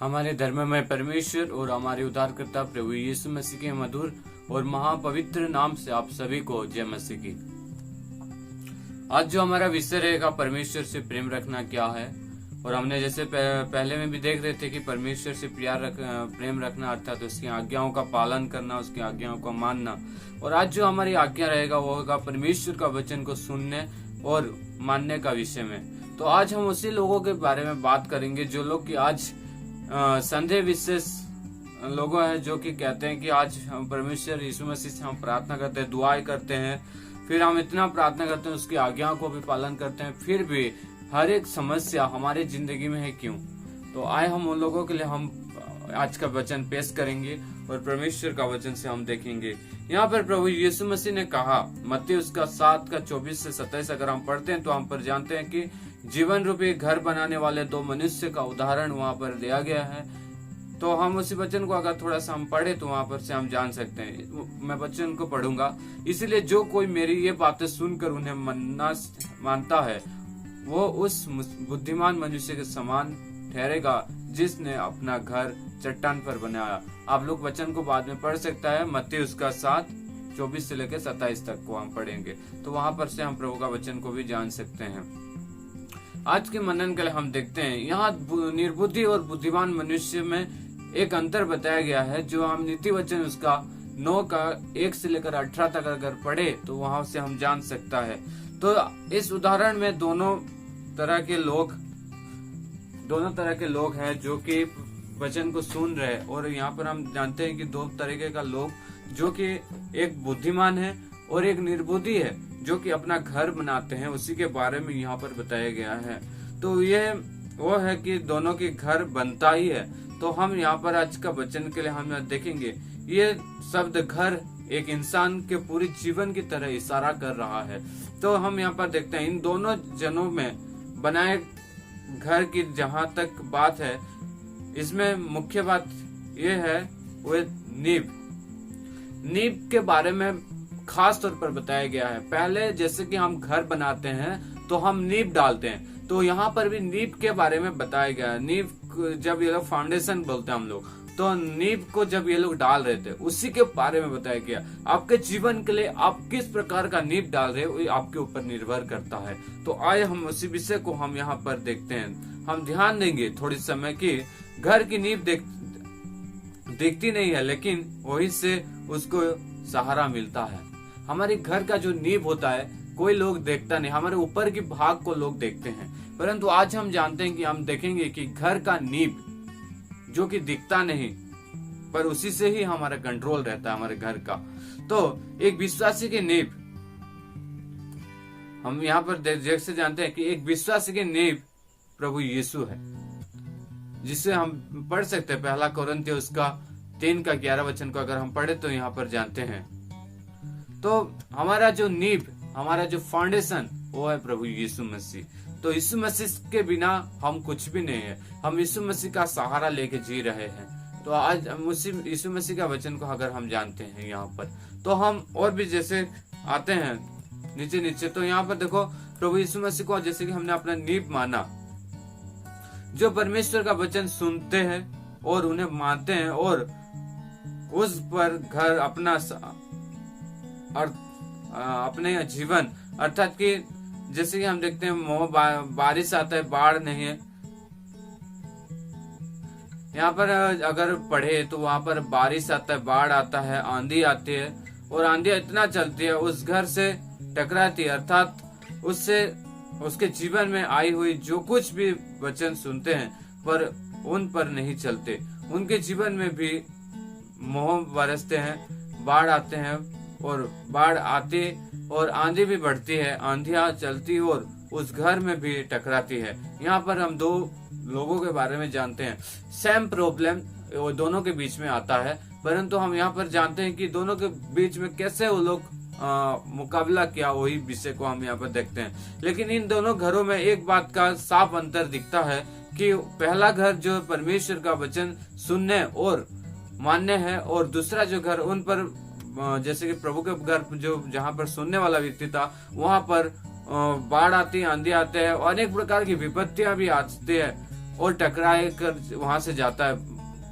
हमारे धर्ममय परमेश्वर और हमारे उद्धारकर्ता प्रभु यीशु मसीह के मधुर और महापवित्र नाम से आप सभी को जय मसीह की। आज जो हमारा विषय रहेगा परमेश्वर से प्रेम रखना क्या है, और हमने जैसे पहले में भी देख रहे थे कि परमेश्वर से प्रेम रखना अर्थात उसकी आज्ञाओं का पालन करना, उसकी आज्ञाओं को मानना। और आज जो हमारी आज्ञा रहेगा वो होगा परमेश्वर का वचन को सुनने और मानने का विषय में। तो आज हम उसी लोगों के बारे में बात करेंगे जो लोग कि आज संदेह विशेष लोगों हैं, जो कि कहते हैं कि आज हम परमेश्वर यीशु मसीह से हम प्रार्थना करते हैं, दुआएं करते हैं, फिर हम इतना प्रार्थना करते हैं, उसकी आज्ञाओं को भी पालन करते हैं, फिर भी हर एक समस्या हमारे जिंदगी में है क्यों। तो आए हम उन लोगों के लिए हम आज का वचन पेश करेंगे और परमेश्वर का वचन से हम देखेंगे। यहाँ पर प्रभु यीशु मसीह ने कहा, मत्ती उसका 7 का 24 से 27 अगर हम पढ़ते हैं तो हम पर जानते हैं कि जीवन रूपी घर बनाने वाले दो मनुष्य का उदाहरण वहाँ पर दिया गया है। तो हम उसी वचन को अगर थोड़ा सा हम पढ़े तो वहाँ पर से हम जान सकते हैं। मैं वचन को पढ़ूंगा। इसलिए जो कोई मेरी ये बातें सुनकर उन्हें मानता है वो उस बुद्धिमान मनुष्य के समान ठहरेगा जिसने अपना घर चट्टान पर बनाया। आप लोग वचन को बाद में पढ़ सकता है। मत्ती उसका 7 24 से लेकर 27 तक को हम पढ़ेंगे, तो वहां पर से हम प्रभु का वचन को भी जान सकते हैं। आज के मनन के लिए हम देखते हैं यहाँ निर्बुद्धि और बुद्धिमान मनुष्य में एक अंतर बताया गया है, जो हम नीति वचन उसका 9 का 1 से लेकर 18 तक अगर पढ़े तो वहां से हम जान सकता है। तो इस उदाहरण में दोनों तरह के लोग हैं जो कि वचन को सुन रहे हैं। और यहाँ पर हम जानते हैं कि दो तरीके का लोग, जो कि एक बुद्धिमान है और एक निर्बुद्धि है, जो कि अपना घर बनाते हैं, उसी के बारे में यहाँ पर बताया गया है। तो ये वो है कि दोनों के घर बनता ही है। तो हम यहाँ पर आज का वचन के लिए हम देखेंगे ये शब्द घर एक इंसान के पूरी जीवन की तरह इशारा कर रहा है। तो हम यहाँ पर देखते हैं इन दोनों जनों में बनाए घर की जहां तक बात है, इसमें मुख्य बात यह है वो नींव के बारे में खास तौर पर बताया गया है। पहले जैसे कि हम घर बनाते हैं तो हम नींव डालते हैं, तो यहाँ पर भी नींव के बारे में बताया गया है। नींव जब ये लोग फाउंडेशन बोलते हैं हम लोग, तो नींव को जब ये लोग डाल रहे थे उसी के बारे में बताया गया। आपके जीवन के लिए आप किस प्रकार का नींव डाल रहे हो ये आपके ऊपर निर्भर करता है। तो आए हम उसी विषय को हम यहाँ पर देखते हैं। हम ध्यान देंगे थोड़ी समय की घर की नींव दिखती नहीं है, लेकिन वही से उसको सहारा मिलता है। हमारे घर का जो नींव होता है कोई लोग देखता नहीं, हमारे ऊपर की भाग को लोग देखते हैं। परंतु आज हम जानते हैं कि हम देखेंगे कि घर का नींव जो कि दिखता नहीं, पर उसी से ही हमारा कंट्रोल रहता है हमारे घर का। तो एक विश्वासी की नींव, हम यहाँ पर जैसे जानते हैं कि एक विश्वासी की नींव प्रभु यीशु है, जिसे हम पढ़ सकते हैं। 1 कोरिन्थियों उसका 3 का 11 वचन को अगर हम पढ़े तो यहाँ पर जानते हैं। तो हमारा जो नींव, हमारा जो फाउंडेशन वो है प्रभु यीशु मसीह। तो यीशु मसीह के बिना हम कुछ भी नहीं है, हम यीशु मसीह का सहारा लेके जी रहे हैं। तो आज यीशु मसीह का वचन को अगर हम जानते हैं यहाँ पर, तो हम और भी जैसे आते हैं नीचे, तो यहाँ पर देखो प्रभु यीशु मसीह को जैसे कि हमने अपना नींव माना, जो परमेश्वर का वचन सुनते हैं और उन्हें मानते हैं और उस पर घर अपना अपने जीवन, अर्थात कि जैसे कि हम देखते हैं बारिश आता है, बाढ़ नहीं है। यहाँ पर अगर पढ़े तो वहां पर बारिश आता है, बाढ़ आता है, आंधी आती है, और आंधी इतना चलती है उस घर से टकराती है, अर्थात उससे उसके जीवन में आई हुई जो कुछ भी वचन सुनते हैं पर उन पर नहीं चलते, उनके जीवन में भी मोह बरसते हैं, बाढ़ आते हैं और बाढ़ आती और आंधी भी बढ़ती है, आंधियां चलती और उस घर में भी टकराती है। यहाँ पर हम दो लोगों के बारे में जानते हैं। सेम प्रॉब्लम वो दोनों के बीच में आता है, परंतु हम यहाँ पर जानते हैं कि दोनों के बीच में कैसे वो लोग मुकाबला किया, वही विषय को हम यहाँ पर देखते हैं। लेकिन इन दोनों घरों में एक बात का साफ अंतर दिखता है कि पहला घर जो परमेश्वर का वचन सुनने और मानने है, और दूसरा जो घर उन पर जैसे कि प्रभु के घर जो जहाँ पर सुनने वाला व्यक्ति था वहां पर बाढ़ आती, आंधी आते हैं, अनेक प्रकार की विपत्तियां भी आती है, और टकराए कर वहां से जाता है।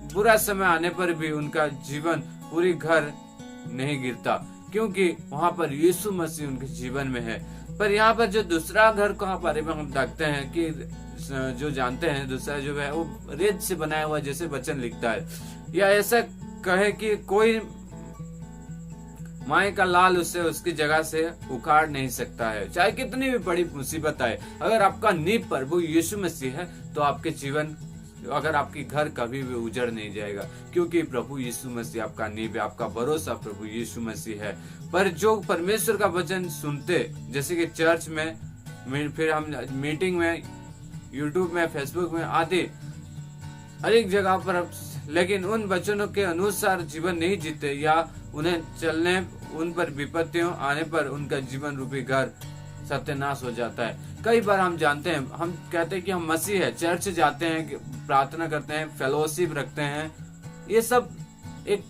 बुरा समय आने पर भी उनका जीवन पूरी घर नहीं गिरता, क्योंकि वहां पर यीशु मसीह उनके जीवन में है। पर यहाँ पर जो दूसरा घर का बारे में हम देखते हैं कि जो जानते हैं दूसरा जो है वो रेत से बनाया हुआ, जैसे वचन लिखता है, या ऐसा कहे कि कोई माए का लाल उसे उसकी जगह से उखाड़ नहीं सकता है। चाहे कितनी भी बड़ी मुसीबत आए, अगर आपका नींव प्रभु यीशु मसीह है तो आपके जीवन, अगर आपकी घर कभी भी उजड़ नहीं जाएगा, क्योंकि प्रभु यीशु मसीह आपका नींव है, आपका भरोसा प्रभु यीशु मसीह है। पर जो परमेश्वर का वचन सुनते, जैसे कि चर्च में, फिर हम मीटिंग में, यूट्यूब में, फेसबुक में आदि हर एक जगह पर, लेकिन उन वचनों के अनुसार जीवन नहीं जीते या उन्हें चलने, उन पर विपत्तियों आने पर उनका जीवन रूपी घर सत्यानाश हो जाता है। कई बार हम जानते हैं, हम कहते हैं कि हम मसीह है, चर्च जाते हैं, प्रार्थना करते हैं, फेलोशिप रखते हैं, ये सब एक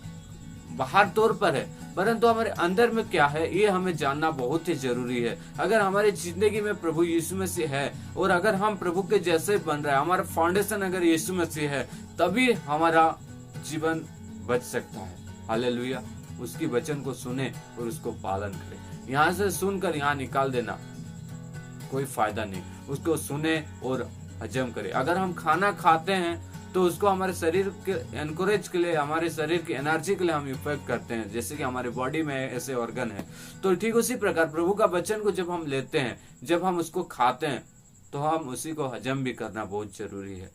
बाहर तौर पर है, परंतु हमारे अंदर में क्या है ये हमें जानना बहुत ही जरूरी है। अगर हमारी जिंदगी में प्रभु यीशु मसीह है और अगर हम प्रभु के जैसे बन रहे हैं, हमारा फाउंडेशन अगर यीशु मसीह है, तभी हमारा जीवन बच सकता है। हालेलुया। उसकी वचन को सुने और उसको पालन करें। यहाँ से सुनकर यहाँ निकाल देना कोई फायदा नहीं, उसको सुने और हजम करें। अगर हम खाना खाते हैं तो उसको हमारे शरीर के एनकरेज के लिए, हमारे शरीर की एनर्जी के लिए हम उपयोग करते हैं, जैसे कि हमारे बॉडी में ऐसे ऑर्गन है। तो ठीक उसी प्रकार प्रभु का वचन को जब हम लेते हैं, जब हम उसको खाते हैं, तो हम उसी को हजम भी करना बहुत जरूरी है।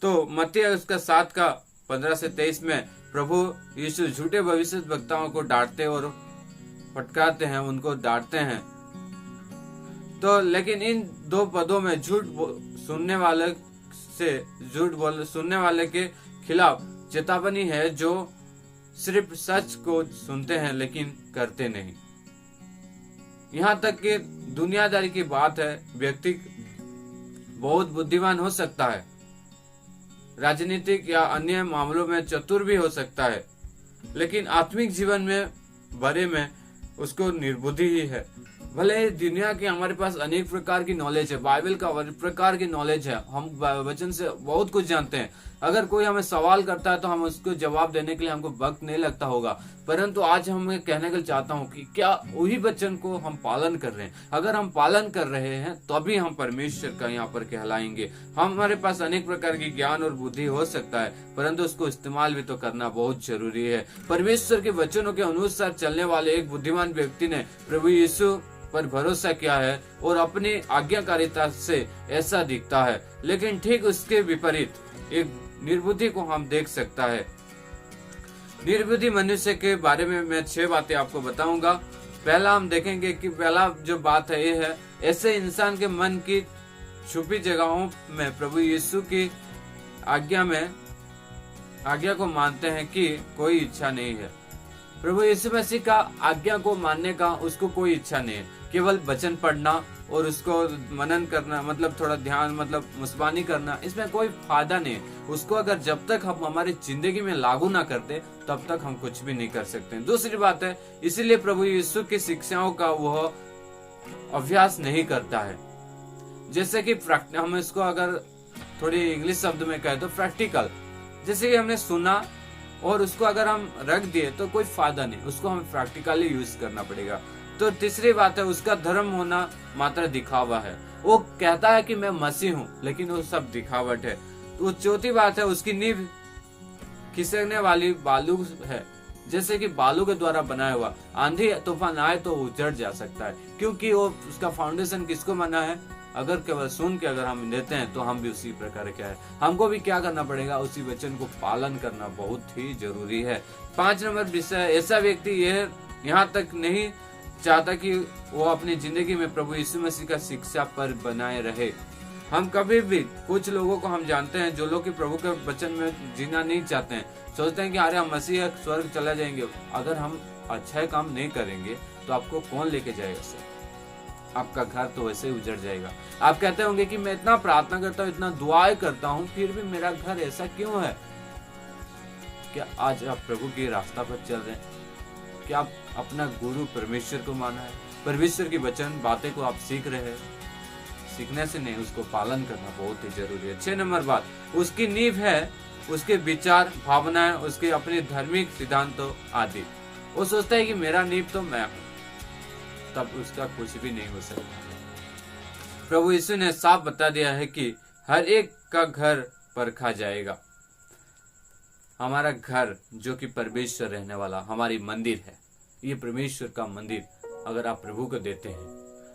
तो मत्ती उसका 7 का 15 से 23 में प्रभु यीशु झूठे भविष्यद्वक्ताओं को डांटते और फटकारते हैं, उनको डांटते हैं। तो लेकिन इन दो पदों में सुनने वाले के खिलाफ चेतावनी है, जो सिर्फ सच को सुनते हैं लेकिन करते नहीं। यहाँ तक कि दुनियादारी की बात है, व्यक्ति बहुत बुद्धिमान हो सकता है, राजनीतिक या अन्य मामलों में चतुर भी हो सकता है, लेकिन आत्मिक जीवन में बारे में उसको निर्बुद्धि ही है। भले दुनिया की हमारे पास अनेक प्रकार की नॉलेज है, बाइबल का प्रकार की नॉलेज है, हम वचन से बहुत कुछ जानते हैं। अगर कोई हमें सवाल करता है तो हम उसको जवाब देने के लिए हमको वक्त नहीं लगता होगा, परंतु आज हम कहने के लिए चाहता हूँ कि क्या वही वचन को हम पालन कर रहे हैं। अगर हम पालन कर रहे हैं तभी हम परमेश्वर का यहाँ पर कहलाएंगे। हमारे पास अनेक प्रकार की ज्ञान और बुद्धि हो सकता है, परंतु उसको इस्तेमाल भी तो करना बहुत जरूरी है। परमेश्वर के वचनों के अनुसार चलने वाले एक बुद्धिमान व्यक्ति ने प्रभु यीशु पर भरोसा किया है और अपनी आज्ञाकारिता से ऐसा दिखता है, लेकिन ठीक उसके विपरीत एक निर्बुद्धि को हम देख सकता है। निर्बुद्धि मनुष्य के बारे में मैं 6 बातें आपको बताऊंगा। पहला हम देखेंगे कि पहला जो बात है ये है, ऐसे इंसान के मन की छुपी जगहों में प्रभु यीशु की आज्ञा को मानते हैं कि कोई इच्छा नहीं है। प्रभु यीशु मसीह का आज्ञा को मानने का उसको कोई इच्छा नहीं है। केवल वचन पढ़ना और उसको मनन करना, मतलब थोड़ा ध्यान, मतलब मुस्बानी करना, इसमें कोई फायदा नहीं है। उसको अगर जब तक हम हमारी जिंदगी में लागू ना करते तब तक हम कुछ भी नहीं कर सकते। दूसरी बात है, इसीलिए प्रभु यीशु की शिक्षाओं का वह अभ्यास नहीं करता है। जैसे कि हम इसको अगर थोड़ी इंग्लिश शब्द में कहे तो प्रैक्टिकल, जैसे कि हमने सुना और उसको अगर हम रख दिए तो कोई फायदा नहीं, उसको हमें प्रैक्टिकली यूज करना पड़ेगा। तो तीसरी बात है, उसका धर्म होना मात्र दिखावा है। वो कहता है कि मैं मसीह हूँ, लेकिन वो सब दिखावट है। तो चौथी बात है, उसकी नींव खिसकने वाली बालू है, जैसे कि बालू के द्वारा बनाया हुआ। आंधी तूफान आए तो उजड़ जा सकता है, क्योंकि वो उसका फाउंडेशन किसको बना है। अगर केवल सुन के अगर हम लेते हैं तो हम भी उसी प्रकार क्या है, हमको भी क्या करना पड़ेगा, उसी वचन को पालन करना बहुत ही जरूरी है। 5 नंबर विषय, ऐसा व्यक्ति यहाँ तक नहीं चाहता कि वो अपनी जिंदगी में प्रभु यीशु मसीह का शिक्षा पर बनाए रहे। हम कभी भी, कुछ लोगों को हम जानते हैं जो लोग प्रभु के वचन में जीना नहीं चाहते हैं, सोचते हैं कि अरे हम मसीह स्वर्ग चला जाएंगे। अगर हम अच्छा काम नहीं करेंगे तो आपको कौन लेके जाएगा सर, आपका घर तो वैसे ही उजड़ जाएगा। आप कहते होंगे कि मैं इतना प्रार्थना करता हूँ, इतना दुआएं करता हूँ, फिर भी मेरा घर ऐसा क्यों है। क्या आज आप प्रभु के रास्ता पर चल रहे हैं? क्या आप अपना गुरु परमेश्वर को माना है? परमेश्वर की वचन बातें को आप सीख रहे हैं? सीखने से नहीं, उसको पालन करना बहुत ही जरूरी है। 6 नंबर बात, उसकी नींव है उसके विचार, भावनाएं, उसके अपने धार्मिक सिद्धांतों आदि। वो सोचता है कि मेरा नींव तो मैं हूं, तब उसका कुछ भी नहीं हो सकता। प्रभु यीशु ने साफ बता दिया है कि हर एक का घर परखा जाएगा। हमारा घर जो कि परमेश्वर रहने वाला हमारी मंदिर है, ये परमेश्वर का मंदिर अगर आप प्रभु को देते हैं,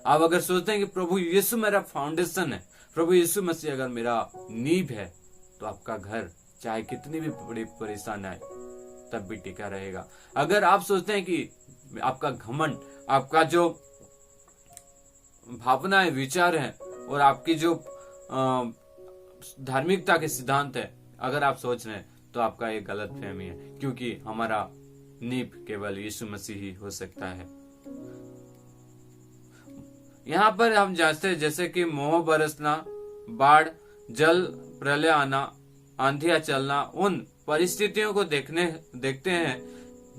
आप अगर सोचते हैं कि प्रभु यीशु मेरा फाउंडेशन है, प्रभु यीशु मसीह अगर मेरा नींव है, तो आपका घर चाहे कितनी भी बड़ी परेशानी आए तब भी टिका रहेगा। अगर आप सोचते हैं कि आपका घमंड, आपका जो भावनाएं, विचार है और आपकी जो धार्मिकता के सिद्धांत है, अगर आप सोच रहे हैं तो आपका ये गलत फहमी है, क्योंकि हमारा नींव केवल यीशु मसीह ही हो सकता है। यहाँ पर हम जानते हैं जैसे कि मोह बरसना, बाढ़, जल प्रलय आना, आंधियां चलना, उन परिस्थितियों को देखते हैं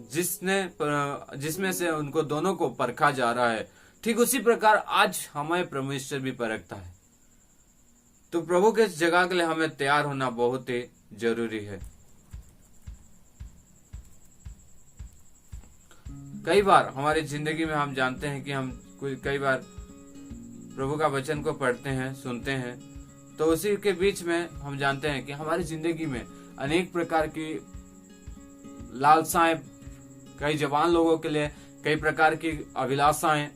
जिसमें से उनको दोनों को परखा जा रहा है। ठीक उसी प्रकार आज हमें परमेश्वर भी परखता है। तो प्रभु के इस जगह के लिए हमें तैयार होना बहुत ही जरूरी है। कई बार हमारी जिंदगी में हम जानते हैं कि हम कई बार प्रभु का वचन को पढ़ते हैं, सुनते हैं, तो उसी के बीच में हम जानते हैं कि हमारी जिंदगी में अनेक प्रकार की लालसाएं, कई जवान लोगों के लिए कई प्रकार की अभिलाषाएं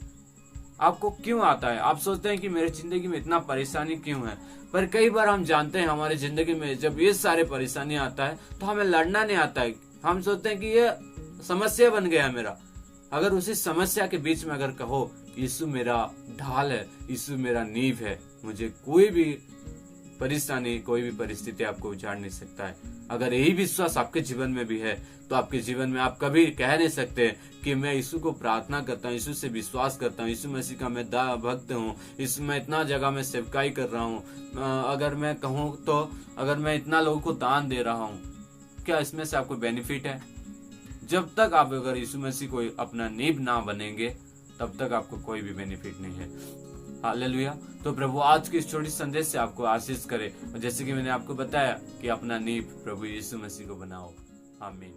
आपको क्यों आता है। आप सोचते हैं कि मेरी जिंदगी में इतना परेशानी क्यों है, पर कई बार हम जानते हैं हमारी जिंदगी में जब ये सारे परेशानी आता है तो हमें लड़ना नहीं आता है। हम सोचते हैं कि ये समस्या बन गया मेरा। अगर उसी समस्या के बीच में अगर कहो यीशु मेरा ढाल है, यीशु मेरा नींव है, मुझे कोई भी परेशानी, कोई भी परिस्थिति आपको उजाड़ नहीं सकता है। अगर यही विश्वास आपके जीवन में भी है तो आपके जीवन में आप कभी कह नहीं सकते कि मैं यीशु को प्रार्थना करता हूँ, यीशु से विश्वास करता हूँ, यीशु मसीह का मैं भक्त हूँ, मैं इतना जगह में सेवकाई कर रहा हूँ, अगर मैं कहूँ तो अगर मैं इतना लोगों को दान दे रहा हूँ, क्या इसमें से आपको बेनिफिट है? जब तक आप अगर यीशु मसीह को अपना नींव ना बनेंगे तब तक आपको कोई भी बेनिफिट नहीं है। हालेलुया। तो प्रभु आज की इस छोटी संदेश से आपको आशीष करे, और जैसे कि मैंने आपको बताया कि अपना नींव प्रभु यीशु मसीह को बनाओ। आमीन।